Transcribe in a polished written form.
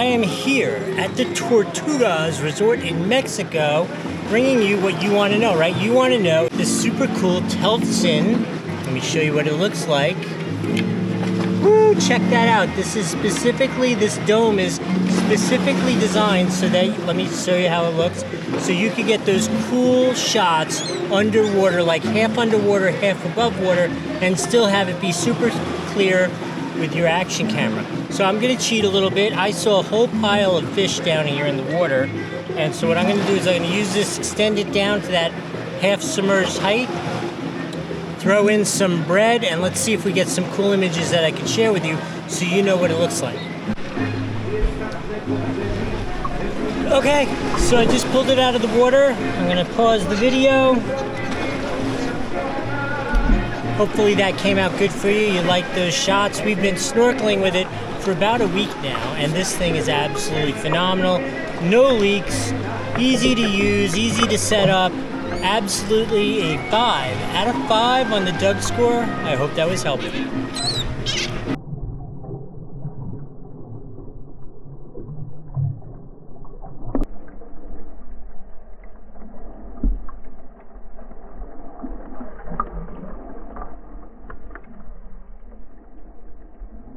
I am here at the Tortugas Resort in Mexico, bringing you what you want to know, right? You want to know the super cool TELESIN. Let me show you what it looks like. Woo, check that out. This dome is specifically designed so that, let me show you how it looks. So you can get those cool shots underwater, like half underwater, half above water, and still have it be super clear with your action camera. So I'm gonna cheat a little bit. I saw a whole pile of fish down here in the water. And so what I'm gonna do is I'm gonna use this, extend it down to that half submerged height, throw in some bread, and let's see if we get some cool images that I can share with you so you know what it looks like. Okay, so I just pulled it out of the water. I'm gonna pause the video. Hopefully that came out good for you. You like those shots. We've been snorkeling with it for about a week now, and this thing is absolutely phenomenal. No leaks, easy to use, easy to set up. Absolutely a 5 out of 5 on the Doug score. I hope that was helpful.